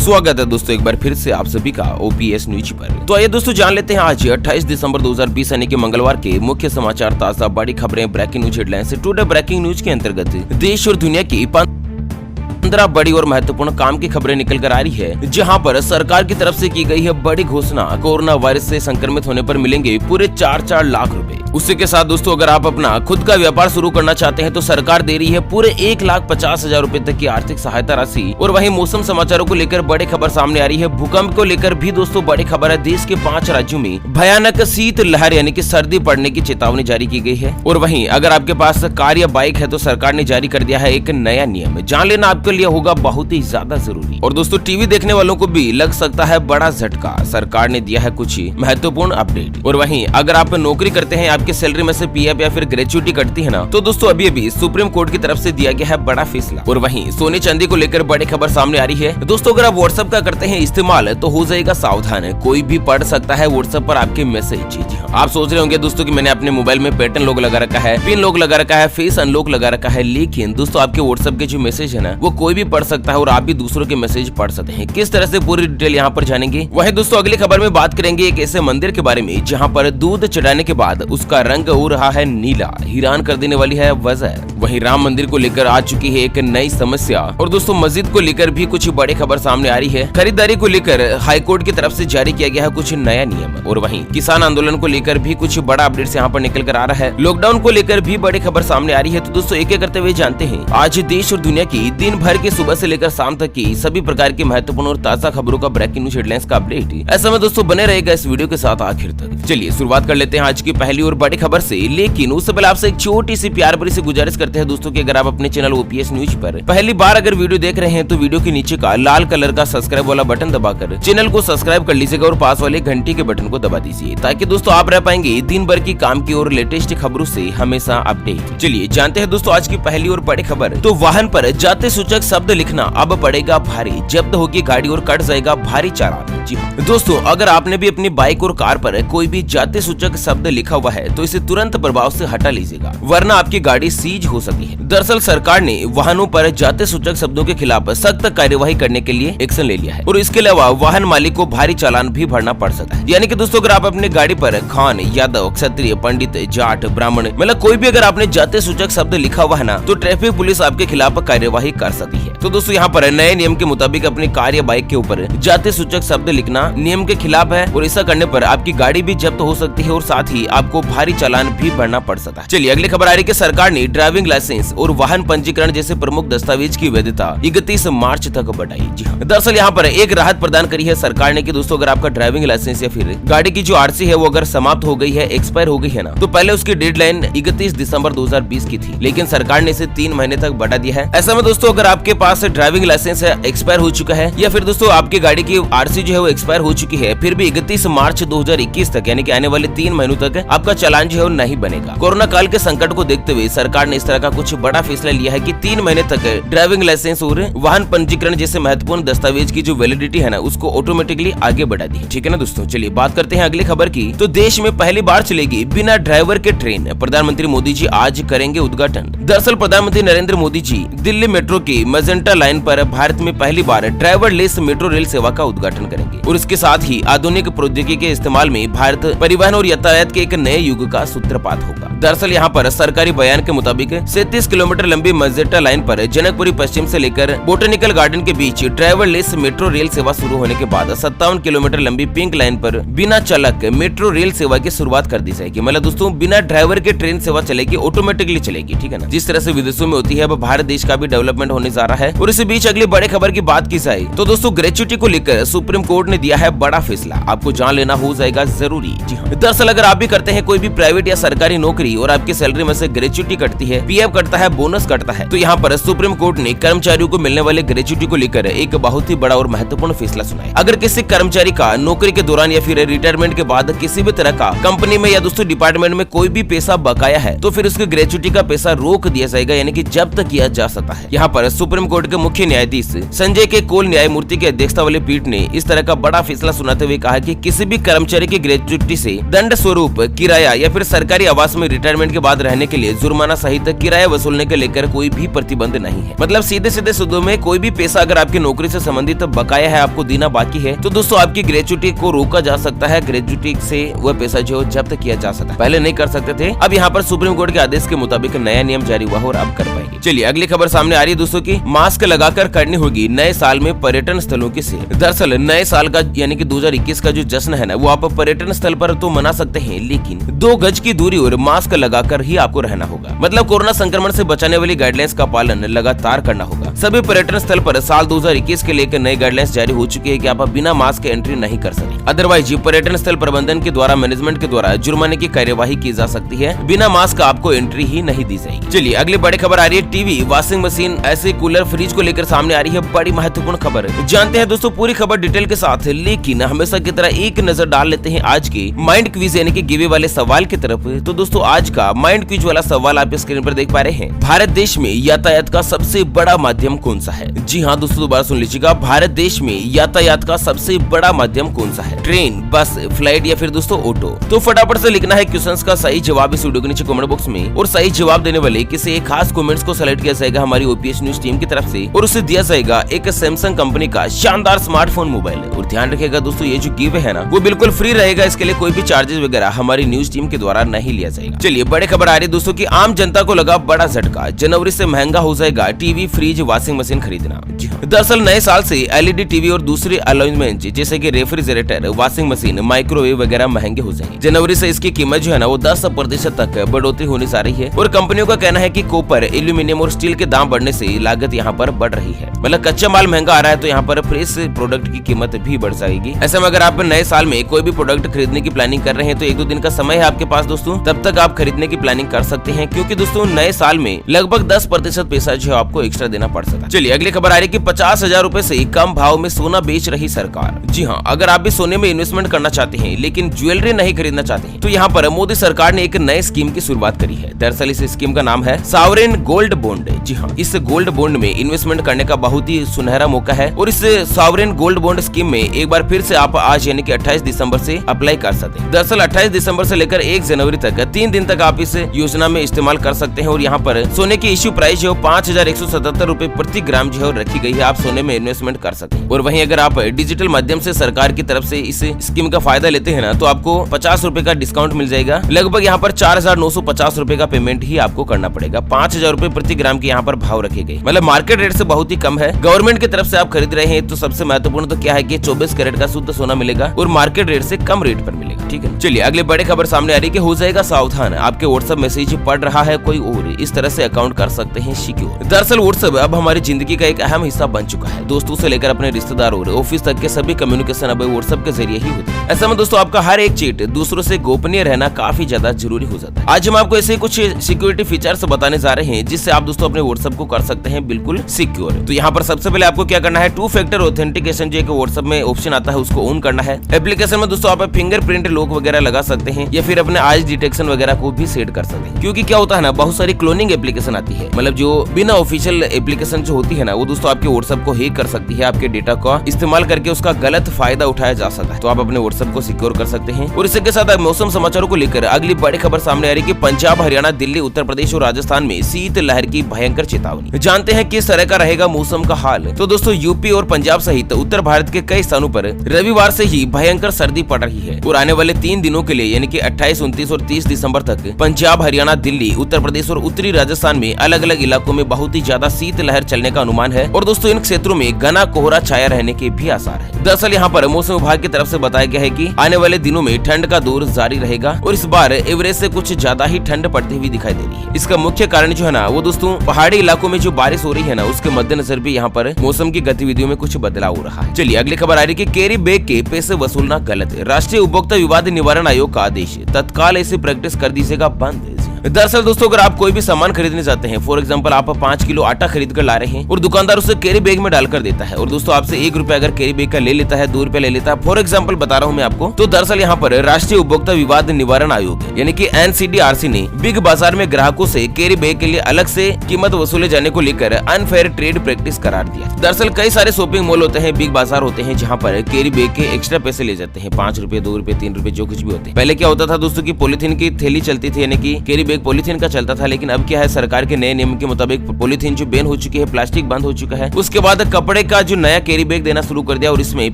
स्वागत है दोस्तों एक बार फिर से आप सभी का ओपीएस न्यूज पर। तो आइए दोस्तों जान लेते हैं आज 28 दिसंबर 2020 यानी कि मंगलवार के मुख्य समाचार, ताजा बड़ी खबरें, breaking news headlines. Today breaking news के अंतर्गत देश और दुनिया की 15 बड़ी और महत्वपूर्ण काम की खबरें निकल कर आ रही है, जहां पर सरकार की तरफ से की गई है बड़ी घोषणा। कोरोना वायरस से संक्रमित होने पर मिलेंगे पूरे 4 लाख रुपए। उसी के साथ दोस्तों अगर आप अपना खुद का व्यापार शुरू करना चाहते हैं तो सरकार दे रही है पूरे 1,50,000 रुपए तक की आर्थिक सहायता राशि। और वहीं मौसम समाचारों को लेकर बड़ी खबर सामने आ रही है। भूकंप को लेकर भी दोस्तों बड़ी खबर है। देश के 5 राज्यों में भयानक शीत लहर यानी कि सर्दी पड़ने की चेतावनी जारी की गई है। और वहीं अगर आपके पास कार या बाइक है तो सरकार ने जारी कर दिया है एक नया नियम, जान लेना आपके लिए होगा बहुत ही ज्यादा जरूरी। और दोस्तों टीवी देखने वालों को भी लग सकता है बड़ा झटका, सरकार ने दिया है कुछ महत्वपूर्ण अपडेट। और वहीं अगर आप नौकरी करते हैं, आपकी सैलरी में से पीएफ या फिर ग्रेच्युटी कटती है ना, तो दोस्तों अभी सुप्रीम कोर्ट की तरफ से दिया गया है बड़ा फैसला। और वहीं सोने चांदी को लेकर बड़ी खबर सामने आ रही है। दोस्तों अगर आप व्हाट्सएप का करते हैं इस्तेमाल तो हो जाएगा सावधान, कोई भी पढ़ सकता है व्हाट्सएप पर आपके मैसेज। आप सोच रहे होंगे दोस्तों कि मैंने अपने मोबाइल में पैटर्न लॉक लगा रखा है, पिन लॉक लगा रखा है, फेस अनलॉक लगा रखा है, लेकिन दोस्तों आपके व्हाट्सएप के जो मैसेज है ना वो कोई भी पढ़ सकता है और आप भी दूसरों के मैसेज पढ़ सकते हैं। किस तरह से पूरी डिटेल यहाँ पर जानेंगे। वहीं दोस्तों अगली खबर में बात करेंगे एक ऐसे मंदिर के बारे में जहाँ पर दूध चढ़ाने के बाद उसका रंग हो रहा है नीला, हैरान कर देने वाली है वजह। वहीं राम मंदिर को लेकर आ चुकी है एक नई समस्या। और दोस्तों मस्जिद को लेकर भी कुछ बड़ी खबर सामने आ रही है। खरीदारी को लेकर हाईकोर्ट की तरफ से जारी किया गया है कुछ नया नियम। और वहीं किसान आंदोलन को लेकर भी कुछ बड़ा अपडेट यहाँ पर निकल कर आ रहा है। लॉकडाउन को लेकर भी बड़ी खबर सामने आ रही है। तो दोस्तों एक एक करते हुए जानते हैं आज देश और दुनिया की दिन भर की सुबह से लेकर शाम तक की सभी प्रकार की महत्वपूर्ण और ताजा खबरों का ब्रेकिंग न्यूज हेडलाइंस का अपडेट। ऐसा में दोस्तों बने रहेगा इस वीडियो के साथ आखिर तक। चलिए शुरुआत कर लेते हैं आज की पहली और बड़ी खबर से। लेकिन उससे पहले आपसे एक छोटी सी प्यार भरी सी गुजारिश करते हैं दोस्तों कि अगर आप अपने चैनल ओपीएस न्यूज पर पहली बार अगर वीडियो देख रहे हैं तो वीडियो के नीचे का लाल कलर का सब्सक्राइब वाला बटन दबाकर चैनल को सब्सक्राइब कर लीजिएगा और पास वाले घंटी के बटन को दबा दीजिए, ताकि दोस्तों आप रह पाएंगे दिन भर की काम की और लेटेस्ट खबरों से हमेशा अपडेट। चलिए जानते हैं दोस्तों आज की पहली और बड़ी खबर। तो वाहन पर जाति सूचक शब्द लिखना अब पड़ेगा भारी, जब्त होगी गाड़ी और कट जाएगा भारी चालान। जी दोस्तों अगर आपने भी अपनी बाइक और कार पर कोई भी जाति सूचक शब्द लिखा हुआ है तो इसे तुरंत प्रभाव से हटा लीजिएगा, वरना आपकी गाड़ी सीज हो सकती है। दरअसल सरकार ने वाहनों पर जाति सूचक शब्दों के खिलाफ सख्त कार्यवाही करने के लिए एक्शन ले लिया है। और इसके अलावा वाहन मालिक को भारी चालान भी भरना पड़ सकता है। यानी कि दोस्तों अगर आप अपनी गाड़ी पर खान, यादव, क्षत्रिय, पंडित, जाट, ब्राह्मण मतलब कोई भी अगर आपने जाति सूचक शब्द लिखा हुआ है ना तो ट्रैफिक पुलिस आपके खिलाफ कार्यवाही कर सकती है। तो दोस्तों यहाँ पर नए नियम के मुताबिक अपनी कार या बाइक के ऊपर जाति सूचक शब्द लिखना नियम के खिलाफ है और ऐसा करने पर आपकी गाड़ी भी जब्त हो सकती है और साथ ही आपको भारी चालान भी भरना पड़ सकता है। चलिए अगली खबर आ रही है कि सरकार ने ड्राइविंग लाइसेंस और वाहन पंजीकरण जैसे प्रमुख दस्तावेज की वैधता 31 मार्च तक बढ़ाई। जी हाँ, दरअसल यहाँ पर एक राहत प्रदान करी है सरकार ने कि दोस्तों अगर आपका ड्राइविंग लाइसेंस या फिर गाड़ी की जो आरसी है वो अगर समाप्त हो गई है, एक्सपायर हो गई है ना, तो पहले उसकी डेडलाइन 31 दिसंबर 2020 की थी, लेकिन सरकार ने इसे 3 महीने तक बढ़ा दिया है। ऐसा में दोस्तों अगर आपके पास ड्राइविंग लाइसेंस है एक्सपायर हो चुका है या फिर दोस्तों आपकी गाड़ी की आरसी जो है वो एक्सपायर हो चुकी है, फिर भी 31 मार्च 2021 तक यानी कि आने वाले 3 महीनों तक आपका चालान जो है वो नहीं बनेगा। कोरोना काल के संकट को देखते हुए सरकार ने इस तरह का कुछ बड़ा फैसला लिया है कि 3 महीने तक ड्राइविंग लाइसेंस और वाहन पंजीकरण जैसे महत्वपूर्ण दस्तावेज की जो वैलिडिटी है ना उसको ऑटोमेटिकली आगे बढ़ा दी। ठीक है ना दोस्तों, चलिए बात करते हैं अगली खबर की। तो देश में पहली बार चलेगी बिना ड्राइवर के ट्रेन, प्रधानमंत्री मोदी जी आज करेंगे उद्घाटन। दरअसल प्रधानमंत्री नरेंद्र मोदी जी दिल्ली मेट्रो की मजेंटा लाइन पर भारत में पहली बार ड्राइवर लेस मेट्रो रेल सेवा का उद्घाटन करेंगे और इसके साथ ही आधुनिक प्रौद्योगिकी के इस्तेमाल में भारत परिवहन और यातायात के एक नए युग का सूत्रपात होगा। दरअसल यहाँ पर सरकारी बयान के मुताबिक 37 किलोमीटर लंबी मजेंटा लाइन पर जनकपुरी पश्चिम से लेकर बोटेनिकल गार्डन के बीच ड्राइवर लेस मेट्रो रेल सेवा शुरू होने के बाद 57 किलोमीटर लंबी पिंक लाइन पर बिना चालक मेट्रो रेल सेवा की शुरुआत कर दी जाएगी। मतलब दोस्तों बिना ड्राइवर के ट्रेन सेवा चलेगी, ऑटोमेटिकली चलेगी। ठीक है ना, जिस तरह से विदेशों में होती है अब भारत देश का भी डेवलपमेंट होने जा रहा है। और इसी बीच अगली बड़े खबर की बात की जाए तो दोस्तों ग्रेच्युटी को लेकर सुप्रीम कोर्ट ने दिया है बड़ा फैसला, आपको जान लेना हो जाएगा जरूरी। जी हाँ, दरअसल अगर आप भी करते हैं कोई भी प्राइवेट या सरकारी नौकरी और आपकी सैलरी में से ग्रेच्युटी कटती है, पीएफ कटता है, बोनस कटता है, तो यहाँ पर सुप्रीम कोर्ट ने कर्मचारियों को मिलने वाले ग्रेच्युटी को लेकर एक बहुत ही बड़ा और महत्वपूर्ण फैसला सुनाया। अगर किसी कर्मचारी का नौकरी के दौरान या फिर रिटायरमेंट के बाद किसी भी तरह का कंपनी में या दोस्तों डिपार्टमेंट में कोई भी पैसा बकाया है तो फिर उसके ग्रेच्युटी का पैसा रोक दिया जाएगा, यानी कि जब्त किया जा सकता है। यहाँ पर सुप्रीम कोर्ट के मुख्य न्यायाधीश संजय के कौल न्यायमूर्ति की अध्यक्षता वाली पीठ ने इस तरह का बड़ा फैसला सुनाते हुए कहा कि किसी भी कर्मचारी की ग्रेच्युटी से दंड स्वरूप किराया या फिर सरकारी आवास में रिटायरमेंट के बाद रहने के लिए जुर्माना सहित किराया वसूलने के लेकर कोई भी प्रतिबंध नहीं है। मतलब सीधे सीधे शब्दों में कोई भी पैसा अगर आपकी नौकरी से संबंधित बकाया है, आपको देना बाकी है, तो दोस्तों आपकी ग्रेच्युटी को रोका जा सकता है। ग्रेच्युटी से वह पैसा जो जब्त किया जा सकता है, पहले नहीं कर सकते थे। अब यहाँ पर सुप्रीम कोर्ट के आदेश के मुताबिक नया नियम जारी हुआ और आप कर पाएंगे। चलिए अगली खबर सामने आ रही है दोस्तों की मास्क लगाकर करनी होगी नए साल में पर्यटन स्थलों की सेल। दरअसल नए साल का यानी कि 2021 का जो जश्न है ना, वो आप पर्यटन स्थल पर तो मना सकते हैं, लेकिन 2 गज की दूरी और मास्क लगाकर ही आपको रहना होगा। मतलब कोरोना संक्रमण से बचाने वाली गाइडलाइंस का पालन लगातार करना होगा। सभी पर्यटन स्थल पर साल 2021 के लेकर नई गाइडलाइंस जारी हो चुकी है कि आप बिना मास्क के एंट्री नहीं कर सकते। अदरवाइज पर्यटन स्थल प्रबंधन के द्वारा मैनेजमेंट के द्वारा जुर्माने की कार्यवाही की जा सकती है। बिना मास्क आपको एंट्री ही नहीं दी जाएगी। चलिए अगली बड़ी खबर आ रही है टीवी, वॉशिंग मशीन, ऐसे कूलर, फ्रिज को लेकर सामने आ रही है बड़ी महत्वपूर्ण खबर। जानते हैं दोस्तों पूरी खबर डिटेल के साथ, लेकिन हमेशा की तरह एक नजर डाल लेते हैं आज के माइंड क्विज यानी कि गिवे वाले सवाल की तरफ। तो दोस्तों आज का माइंड क्विज वाला सवाल आप स्क्रीन पर देख पा रहे हैं। भारत देश में यातायात का सबसे बड़ा माध्यम कौन सा है? जी हाँ दोस्तों, दोबारा सुन लीजिएगा, भारत देश में यातायात का सबसे बड़ा माध्यम कौन सा है? ट्रेन, बस, फ्लाइट या फिर दोस्तों ऑटो? तो फटाफट से लिखना है क्वेश्चंस का सही जवाब इस वीडियो के नीचे कमेंट बॉक्स में, और सही जवाब देने वाले किसी एक खास कमेंट्स को सेलेक्ट किया जाएगा हमारी ओपीएस न्यूज टीम की तरफ से, और उसे दिया जाएगा एक सैमसंग कंपनी का शानदार स्मार्टफोन मोबाइल। और ध्यान रखिएगा दोस्तों, ये जो गिव है ना वो बिल्कुल फ्री रहेगा, इसके लिए कोई भी चार्जेस वगैरह हमारी न्यूज टीम के द्वारा नहीं लिया जाएगा। चलिए बड़ी खबर आ रही है दोस्तों की आम जनता को लगा बड़ा झटका, जनवरी से महंगा हो जाएगा टीवी, फ्रिज, वॉशिंग मशीन खरीदना। दरअसल नए साल से एलईडी टीवी और दूसरे अलाइनमेंट जैसे कि रेफ्रिजरेटर, वॉशिंग मशीन, माइक्रोवेव वगैरह महंगे हो जाएंगे। जनवरी से इसकी कीमत जो है ना वो 10% तक बढ़ोतरी होने जा रही है, और कंपनियों का कहना है कि कॉपर, एल्यूमिनियम और स्टील के दाम बढ़ने से लागत यहाँ पर बढ़ रही है। मतलब कच्चा माल महंगा आ रहा है तो यहाँ पर फ्रेश प्रोडक्ट की कीमत भी बढ़ जाएगी। ऐसे में अगर आप नए साल में कोई भी प्रोडक्ट खरीदने की प्लानिंग कर रहे हैं तो 1-2 दिन का समय है आपके पास दोस्तों, तब तक आप खरीदने की प्लानिंग कर सकते हैं, क्योंकि दोस्तों नए साल में लगभग 10% पैसा जो है आपको एक्स्ट्रा देना पड़ सकता है। चलिए अगली खबर आ रही है कि 50,000 रूपए से कम भाव में सोना बेच रही सरकार। जी हाँ, अगर आप भी सोने में इन्वेस्टमेंट करना चाहते हैं लेकिन ज्वेलरी नहीं खरीदना चाहते हैं, तो यहाँ पर मोदी सरकार ने एक नए स्कीम की शुरुआत करी है। दरअसल इस स्कीम का नाम है सॉवरेन गोल्ड बॉन्ड। जी हाँ, इस गोल्ड बॉन्ड में इन्वेस्टमेंट करने का बहुत ही सुनहरा मौका है, और इस सॉवरेन गोल्ड बॉन्ड स्कीम में एक बार फिर से आप आज यानी कि 28 दिसंबर से अप्लाई कर सकते हैं। दरअसल 28 दिसंबर से लेकर 1 जनवरी तक 3 दिन तक आप इस योजना में इस्तेमाल कर सकते हैं, और यहाँ पर सोने की इश्यू प्राइस जो 5,177 रूपए प्रति ग्राम जो है रखी गई है, आप सोने में इन्वेस्टमेंट कर सकते हैं। और वहीं अगर आप डिजिटल माध्यम से सरकार की तरफ से इस स्कीम का फायदा लेते हैं ना, तो आपको 50 रूपए का डिस्काउंट मिल जाएगा। लगभग यहाँ पर 4,950 रूपए का पेमेंट ही आपको करना पड़ेगा। 5,000 रूपए प्रति ग्राम के यहाँ पर भाव रखे गए, मतलब मार्केट रेट से बहुत ही कम है। गवर्नमेंट की तरफ से आप खरीद रहे हैं तो सबसे महत्वपूर्ण तो क्या है कि 24 कैरेट का शुद्ध सोना मिलेगा, और मार्केट रेट से कम रेट पर मिलेगा। ठीक है, चलिए अगले बड़े खबर सामने आ रही है कि हो जाएगा सावधान, आपके व्हाट्सएप मैसेज पढ़ रहा है कोई और, इस तरह से अकाउंट कर सकते हैं सिक्योर। दरअसल व्हाट्सएप अब हमारी जिंदगी का एक अहम हिस्सा बन चुका है। दोस्तों से लेकर अपने रिश्तेदारों और ऑफिस तक के सभी कम्युनिकेशन अब व्हाट्सएप के जरिए ही होती है। ऐसा में दोस्तों आपका हर एक चीट दूसरों से गोपनीय रहना काफी ज्यादा जरूरी हो जाता है। आज हम आपको ऐसे कुछ सिक्योरिटी फीचर्स बताने जा रहे हैं जिससे आप दोस्तों अपने व्हाट्सएप को कर सकते हैं बिल्कुल सिक्योर। तो यहाँ पर सबसे पहले आपको क्या करना है, 2 फैक्टर ऑथेंटिकेशन जो एक व्हाट्सएप में ऑप्शन आता है उसको ऑन करना है। एप्लीकेशन में दोस्तों आप फिंगरप्रिंट लॉक वगैरह लगा सकते हैं, या फिर अपने आईज डिटेक्शन वगैरह को भी सेट कर सकते हैं। क्योंकि क्या होता है ना, बहुत सारी क्लोनिंग एप्लीकेशन आती है, मतलब जो बिना ऑफिशियल एप्लीकेशन जो होती है ना, वो दोस्तों आपके व्हाट्सएप को हैक कर सकती है, आपके डेटा का इस्तेमाल करके उसका गलत फायदा उठाया जा सकता है। तो आप अपने व्हाट्सएप को सिक्योर कर सकते हैं। और इसी के साथ मौसम समाचारों को लेकर अगली बड़ी खबर सामने आ रही है कि पंजाब, हरियाणा, दिल्ली, उत्तर प्रदेश और राजस्थान में शीत लहर की भयंकर चेतावनी। जानते हैं किस तरह का रहेगा मौसम का हाल। तो दोस्तों यूपी और पंजाब सहित उत्तर भारत के कई स्थानों पर रविवार से ही भयंकर सर्दी पड़ रही है, और आने वाले 3 दिनों के लिए यानी कि 28, 29 और 30 दिसंबर तक पंजाब, हरियाणा, दिल्ली, उत्तर प्रदेश और उत्तरी राजस्थान में अलग अलग इलाकों में बहुत ही ज्यादा शीत लहर चलने का अनुमान है। और दोस्तों इन क्षेत्रों में घना कोहरा छाया रहने के भी आसार है। दरअसल यहाँ पर मौसम विभाग की तरफ से बताया गया है कि आने वाले दिनों में ठंड का दौर जारी रहेगा, और इस बार एवरेज से कुछ ज्यादा ही ठंड पड़ती हुई दिखाई दे रही है। इसका मुख्य कारण जो है ना वो दोस्तों पहाड़ी इलाकों में जो बारिश हो रही है ना, उसके मद्देनजर भी यहाँ पर मौसम की गतिविधियों में कुछ बदलाव हो रहा है। चलिए अगली खबर आ रही है कि कैरी बैग के पैसे वसूलना गलत है। राष्ट्रीय उपभोक्ता विवाद निवारण आयोग का आदेश, तत्काल ऐसी प्रैक्टिस कर दीजिएगा बंद। दरअसल दोस्तों अगर आप कोई भी सामान खरीदने जाते हैं, फॉर एग्जाम्पल आप 5 किलो आटा खरीद कर ला रहे हैं और दुकानदार उसे कैरी बैग में डालकर देता है और दोस्तों आपसे 1 रुपया अगर कैरी बैग का ले लेता है, 2 रुपया ले लेता है, फॉर एग्जाम्पल बता रहा हूँ मैं आपको, तो दरअसल यहाँ पर राष्ट्रीय उपभोक्ता विवाद निवारण आयोग यानी कि NCDRC ने बिग बाजार में ग्राहकों से कैरी बैग के लिए अलग से कीमत वसूले जाने को लेकर अनफेयर ट्रेड प्रैक्टिस करार दिया। दरअसल कई सारे शॉपिंग मॉल होते हैं, बिग बाजार होते हैं, जहाँ पर कैरी बैग के एक्स्ट्रा पैसे ले जाते हैं, 5 रुपए, 2 रुपए, 3 रुपए, जो कुछ भी होते हैं। पहले क्या होता था दोस्तों की पॉलिथीन की थैली चलती थी, यानी कि कैरी बैग पॉलिथीन का चलता था, लेकिन अब क्या है, सरकार के नए नियम के मुताबिक पॉलिथीन जो बैन हो चुकी है, प्लास्टिक बंद हो चुका है। उसके बाद कपड़े का जो नया कैरी बैग देना शुरू कर दिया और इसमें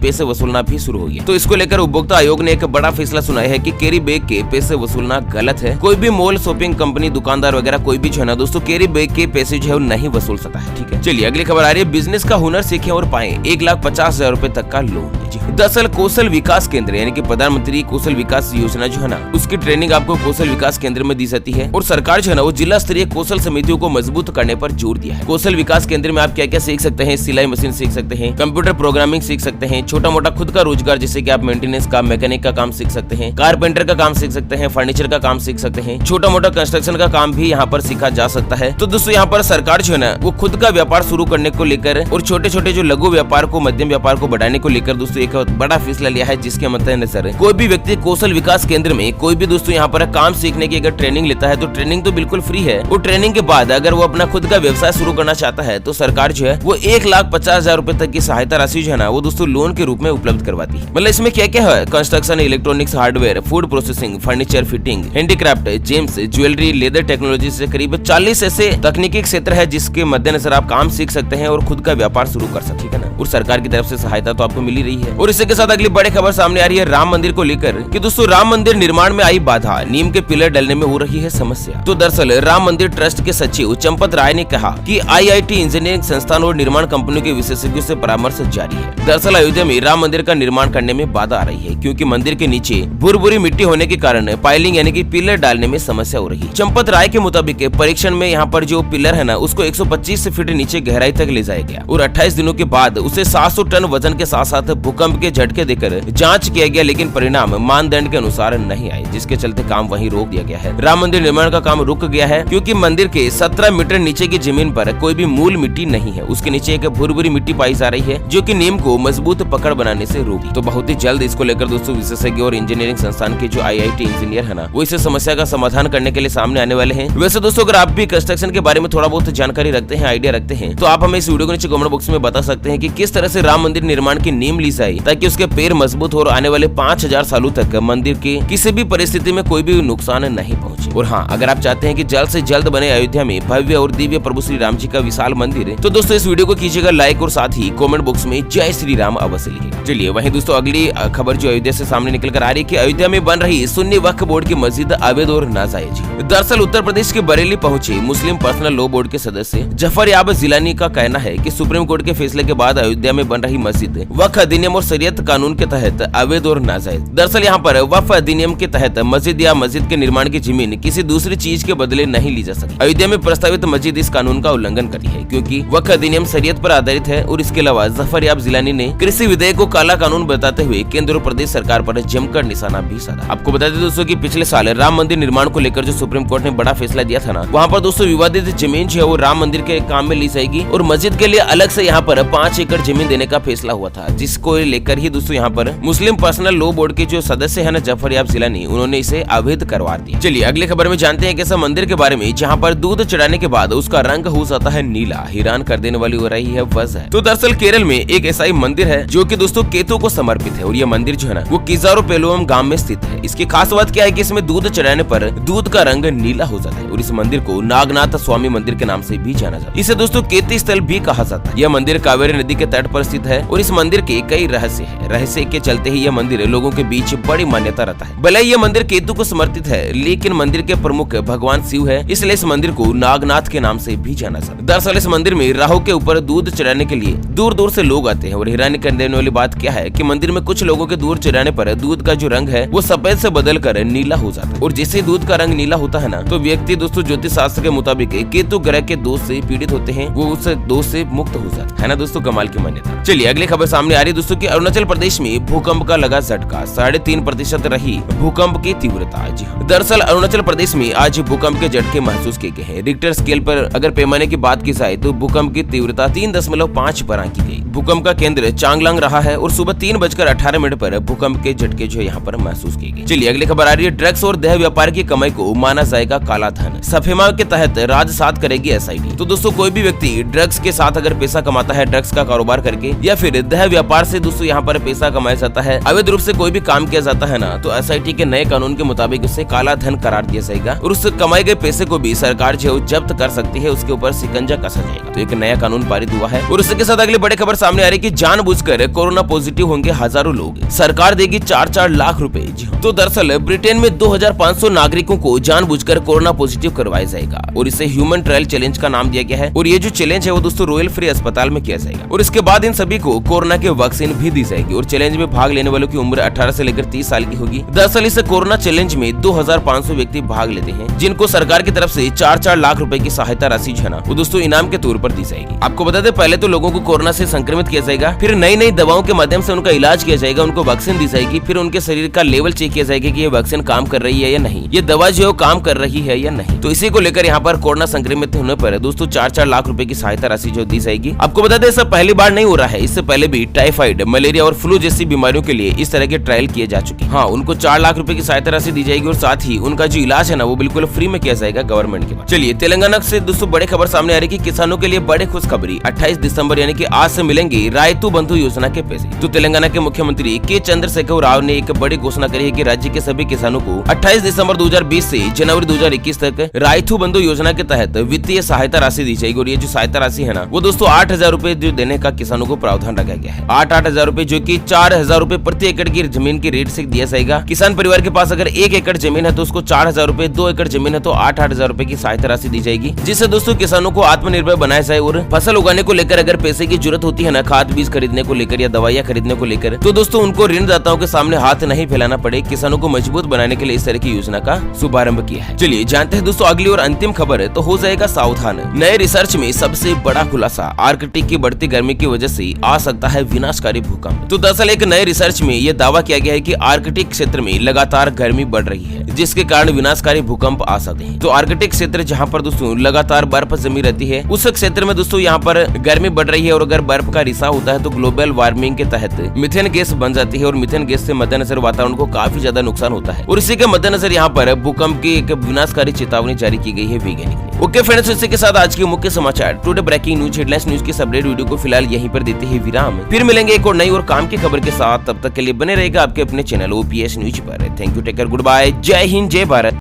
पैसे वसूलना भी शुरू हो गया। तो इसको लेकर उपभोक्ता आयोग ने एक बड़ा फैसला सुनाया है कि कैरी बैग के पैसे वसूलना गलत है। कोई भी मॉल, शॉपिंग कंपनी, दुकानदार वगैरह कोई भी जो है ना दोस्तों कैरी बैग के पैसे जो है नहीं वसूल सकता है। ठीक है, चलिए अगली खबर आ रही है, बिजनेस का हुनर सीखें और पाएं 1,50,000 रुपए तक का लोन। दरअसल कौशल विकास केंद्र यानी कि प्रधानमंत्री कौशल विकास योजना जो है ना, उसकी ट्रेनिंग आपको कौशल विकास केंद्र में दी जाती है और सरकार जो है ना वो जिला स्तरीय कौशल समितियों को मजबूत करने पर जोर दिया है। कौशल विकास केंद्र में आप क्या क्या सीख सकते हैं, सिलाई मशीन सीख सकते हैं, कंप्यूटर प्रोग्रामिंग सीख सकते हैं, छोटा मोटा खुद का रोजगार जैसे कि आप मेंटेनेंस का, मैकेनिक का काम सीख सकते हैं, कारपेंटर का काम सीख सकते हैं, फर्नीचर का काम सीख सकते हैं, छोटा मोटा कंस्ट्रक्शन का काम भी यहाँ पर सीखा जा सकता है। तो दोस्तों यहाँ पर सरकार जो है ना वो खुद का व्यापार शुरू करने को लेकर और छोटे छोटे जो लघु व्यापार को, मध्यम व्यापार को बढ़ाने को लेकर दोस्तों एक बड़ा फैसला लिया है, जिसके मद्देनजर कोई भी व्यक्ति कौशल विकास केंद्र में कोई भी दोस्तों यहाँ पर काम सीखने की अगर ट्रेनिंग लेता है तो ट्रेनिंग तो बिल्कुल फ्री है, और ट्रेनिंग के बाद अगर वो अपना खुद का व्यवसाय शुरू करना चाहता है तो सरकार जो है वो 1,50,000 रुपए तक की सहायता राशि जो है ना वो दोस्तों लोन के रूप में उपलब्ध करवाती है। मतलब इसमें क्या क्या है, construction, electronics, hardware, food processing, furniture, fitting, handicraft, James, jewellery, leather technology से करीब 40 ऐसे तकनीकी क्षेत्र है जिसके मद्देनजर आप काम सीख सकते हैं और खुद का व्यापार शुरू कर सकते हैं ना, और सरकार की तरफ से सहायता तो आपको मिल ही रही है। और इसी के साथ अगली बड़ी खबर सामने आ रही है राम मंदिर को लेकर कि दोस्तों राम मंदिर निर्माण में आई बाधा, नीम के पिलर डलने में हो रही है समस्या। तो दरअसल राम मंदिर ट्रस्ट के सचिव चंपत राय ने कहा कि IIT इंजीनियरिंग संस्थान और निर्माण कंपनियों के विशेषज्ञों से परामर्श जारी है। दरअसल अयोध्या में राम मंदिर का निर्माण करने में बाधा आ रही है क्योंकि मंदिर के नीचे भुरभुरी मिट्टी होने के कारण पाइलिंग यानी कि पिलर डालने में समस्या हो रही है। चंपत राय के मुताबिक परीक्षण में यहाँ पर जो पिलर है ना उसको 125 फीट नीचे गहराई तक ले जाया गया और 28 दिनों के बाद उसे 700 टन वजन के साथ साथ भूकंप के झटके देकर जांच किया गया, लेकिन परिणाम मानदंड के अनुसार नहीं आए, जिसके चलते काम वहीं रोक दिया गया है। राम मंदिर निर्माण का काम रुक गया है क्योंकि मंदिर के 17 मीटर नीचे की जमीन पर कोई भी मूल मिट्टी नहीं है, उसके नीचे एक भुरभुरी मिट्टी पाई जा रही है जो कि नीम को मजबूत पकड़ बनाने से रोकी। तो बहुत ही जल्द इसको लेकर दोस्तों विशेषज्ञ और इंजीनियरिंग संस्थान के जो IIT इंजीनियर है ना वो इस समस्या का समाधान करने के लिए सामने आने वाले हैं। वैसे दोस्तों अगर आप भी कंस्ट्रक्शन के बारे में थोड़ा बहुत जानकारी रखते हैं, आइडिया रखते हैं, तो आप हमें इस वीडियो के नीचे कमेंट बॉक्स में बता सकते हैं कि किस तरह से राम मंदिर निर्माण की नींव ली जाए ताकि उसके पैर मजबूत हो और आने वाले 5000 सालों तक मंदिर के किसी भी परिस्थिति में कोई भी नुकसान नहीं पहुंचे। और हाँ, अगर आप चाहते हैं कि जल्द से जल्द बने अयोध्या में भव्य और दिव्य प्रभु श्री राम जी का विशाल मंदिर, तो दोस्तों इस वीडियो को कीजिएगा लाइक और साथ ही कमेंट बॉक्स में जय श्री राम अवश्य लिखिएगा। चलिए वहीं दोस्तों अगली खबर जो अयोध्या से सामने निकल कर आ रही है कि अयोध्या में बन रही सुन्नी वक्फ बोर्ड की मस्जिद अवैध और नाजायज। दरअसल उत्तर प्रदेश के बरेली पहुंचे मुस्लिम पर्सनल लॉ बोर्ड के सदस्य जफर याब जिलानी का कहना है कि सुप्रीम कोर्ट के फैसले के बाद अयोध्या में बन रही मस्जिद वक्फ अधिनियम और शरीयत कानून के तहत अवैध और नाजायज। दरअसल यहाँ पर वक्फ अधिनियम के तहत मस्जिद या मस्जिद के निर्माण की जमीन किसी दूसरी चीज के बदले नहीं ली जा सकती। अयोध्या में प्रस्तावित मस्जिद इस कानून का उल्लंघन करी है क्योंकि वक्फ अधिनियम शरीयत पर आधारित है और इसके अलावा जफर याब जिलानी ने कृषि विधेयक को काला कानून बताते हुए केंद्र और प्रदेश सरकार पर जमकर निशाना भी साधा। आपको बता दें दोस्तों कि पिछले साल राम मंदिर निर्माण को लेकर जो सुप्रीम कोर्ट ने बड़ा फैसला दिया था ना, वहाँ पर दोस्तों विवादित जमीन जो है वो राम मंदिर के काम में ली जाएगी और मस्जिद के लिए अलग से यहाँ पर 5 एकड़ जमीन देने का फैसला हुआ था, जिसको लेकर ही दोस्तों यहाँ पर मुस्लिम पर्सनल लॉ बोर्ड के जो सदस्य है ना जफर याब जिलानी, उन्होंने इसे अवैध करवा दिया। चलिए अगली खबर में जानते हैं कैसा मंदिर के बारे में जहाँ पर दूध चढ़ाने के बाद उसका रंग हो जाता है नीला। हैरान कर देने वाली हो रही है वजह। तो दरअसल केरल में एक ऐसा ही मंदिर है जो कि दोस्तों केतु को समर्पित है और ये मंदिर जो है ना वो किजारो पेलोम गांव में स्थित है। इसकी खास बात क्या है कि इसमें दूध चढ़ाने पर दूध का रंग नीला हो जाता है और इस मंदिर को नागनाथ स्वामी मंदिर के नाम से भी जाना जाता है। इसे दोस्तों केती स्थल भी कहा जाता है। यह मंदिर कावेरी नदी के तट पर स्थित है और इस मंदिर के कई रहस्य है। रहस्य के चलते ही यह मंदिर लोगों के बीच बड़ी मान्यता रहता है। भले यह मंदिर केतु को समर्पित है लेकिन मंदिर के प्रमुख भगवान शिव है, इसलिए इस मंदिर को नागनाथ के नाम से भी जाना जाता है। दरअसल इस मंदिर में राहु के ऊपर दूध चढ़ाने के लिए दूर दूर से लोग आते हैं और हैरानी कर देने वाली बात क्या है कि मंदिर में कुछ लोगों के दूध चढ़ाने पर दूध का जो रंग है वो सफेद से बदल कर नीला हो जाता है और जैसे दूध का रंग नीला होता है ना तो व्यक्ति दोस्तों ज्योतिष शास्त्र के मुताबिक केतु ग्रह के दोष से पीड़ित होते हैं, वो उस दोष से मुक्त हो जाता है ना दोस्तों, कमाल की मान्यता। चलिए अगली खबर सामने आ रही है दोस्तों कि अरुणाचल प्रदेश में भूकंप का लगा झटका, 3.5% रही भूकंप की तीव्रता। जी हाँ, दरअसल अरुणाचल प्रदेश में आज भूकंप के झटके महसूस किए गए हैं। रिक्टर स्केल पर अगर पैमाने की बात की जाए तो भूकंप की तीव्रता 3.5 पर आंकी गई। भूकंप का केंद्र चांगलांग रहा है और सुबह 3:18 पर भूकंप के झटके जो यहाँ पर महसूस किए गए। चलिए अगली खबर आ रही है, ड्रग्स और देह व्यापार की कमाई को माना जाएगा काला धन, सफेमा के तहत राजसात करेगी एसआईटी। तो दोस्तों कोई भी व्यक्ति ड्रग्स के साथ अगर पैसा कमाता है, ड्रग्स का कारोबार करके या फिर देह व्यापार से दोस्तों यहाँ पर पैसा कमाया जाता है, अवैध रूप से कोई भी काम किया जाता है ना, तो एसआईटी के नए कानून के मुताबिक उसे काला धन करार दिया जाएगा और उस कमाए गए पैसे को भी सरकार जो जब्त कर सकती है, उसके ऊपर शिकंजा कसा जाएगा। तो एक नया कानून पारित हुआ है। और इसके साथ अगली बड़ी खबर सामने आ रही है कि जानबूझकर कोरोना पॉजिटिव होंगे हजारों लोग, सरकार देगी 4-4 लाख रुपए। जी हाँ, तो दरअसल ब्रिटेन में 2500 नागरिकों को जानबूझकर कोरोना पॉजिटिव करवाया जाएगा और इसे ह्यूमन ट्रायल चैलेंज का नाम दिया गया है। और ये जो चैलेंज है वो दोस्तों रॉयल फ्री अस्पताल में किया जाएगा और इसके बाद इन सभी को कोरोना के वैक्सीन भी दी जाएगी और चैलेंज में भाग लेने वालों की उम्र 18 से लेकर 30 साल की होगी। दरअसल इस कोरोना चैलेंज में 2500 व्यक्ति भाग लेते हैं, जिनको सरकार की तरफ से 4-4 लाख रुपए की सहायता राशि जो है ना वो दोस्तों इनाम के तौर पर दी जाएगी। आपको बता दें, पहले तो लोगों को कोरोना से संक्रमित किया जाएगा, फिर नई नई दवाओं के माध्यम से उनका इलाज किया जाएगा, उनको वैक्सीन दी जाएगी, फिर उनके शरीर का लेवल चेक किया जाएगा कि ये वैक्सीन काम कर रही है या नहीं, ये दवा जो है काम कर रही है या नहीं। तो इसी को लेकर यहाँ पर कोरोना संक्रमित होने पर दोस्तों 4-4 लाख रुपए की सहायता राशि जो दी जाएगी। आपको बता दें, सब पहली बार नहीं हो रहा है, इससे पहले भी टाइफाइड, मलेरिया और फ्लू जैसी बीमारियों के लिए इस तरह के ट्रायल किए जा चुके हैं। हाँ, उनको 4 लाख रुपए की सहायता राशि दी जाएगी और साथ ही उनका जो इलाज है ना वो बिल्कुल फ्री में किया जाएगा गवर्नमेंट के पास। चलिए तेलंगाना से दोस्तों बड़ी खबर सामने आ रही है कि किसानों के लिए बड़े खुशखबरी, 28 दिसंबर यानी कि आज से मिलेंगे रायतू बंधु योजना के पैसे। तो तेलंगाना के मुख्यमंत्री के चंद्रशेखर राव ने एक बड़ी घोषणा करी है कि राज्य के सभी किसानों को 28 दिसंबर 2020 से जनवरी 2021 तक रायतू बंधु योजना के तहत वित्तीय सहायता राशि दी जाएगी। और ये जो सहायता राशि है ना वो दोस्तों 8,000 रूपए जो देने का किसानों को प्रावधान रखा गया है। 8,000 रूपए जो कि 4,000 रूपए प्रति एकड़ की जमीन की रेट से दिया जाएगा। किसान परिवार के पास अगर 1 एकड़ जमीन है तो उसको 4,000 रूपए, 2 एकड़ जमीन है तो 8,000 रूपए की सहायता राशि दी जाएगी, जिससे दोस्तों किसानों को आत्मनिर्भर बनाया जाए। और फसल उगाने को लेकर अगर पैसे की जरूरत होती है ना, खाद बीज खरीदने को लेकर या दवाइयाँ खरीदने को लेकर, तो दोस्तों उनको ऋणदाताओं के सामने हाथ नहीं फैलाना पड़े। किसानों को मजबूत बनाने के लिए इस तरह की योजना का शुभारंभ किया है। चलिए जानते हैं दोस्तों अगली और अंतिम खबर है, तो हो जाएगा सावधान। नए रिसर्च में सबसे बड़ा खुलासा, आर्कटिक की बढ़ती गर्मी की वजह से आ सकता है विनाशकारी भूकंप। तो दरअसल एक नए रिसर्च में यह दावा किया गया है कि आर्कटिक क्षेत्र में लगातार गर्मी बढ़ रही है, जिसके कारण विनाशकारी भूकंप आ सकते हैं। तो आर्कटिक क्षेत्र जहाँ पर दोस्तों लगातार बर्फ जमी रहती है, उस क्षेत्र में दोस्तों यहाँ पर गर्मी बढ़ रही है और अगर बर्फ का रिसाव होता है तो ग्लोबल वार्मिंग के तहत मीथेन गैस बन जाती है और मीथेन गैस से मद्देनजर वातावरण को काफी ज्यादा नुकसान होता है। और इसी के मद्देनजर यहाँ पर भूकंप की एक विनाशकारी चेतावनी जारी की गई है वैज्ञानिक ने। ओके फ्रेंड्स, इसी के साथ आज के मुख्य समाचार today breaking news headlines news की अपडेट वीडियो को फिलहाल यहीं पर देते हैं विराम। फिर मिलेंगे एक और नई और काम की खबर के साथ, तब तक के लिए बने रहेगा आपके अपने चैनल OPS न्यूज पर। Thank you, take care, good bye, जय हिंद, जय भारत।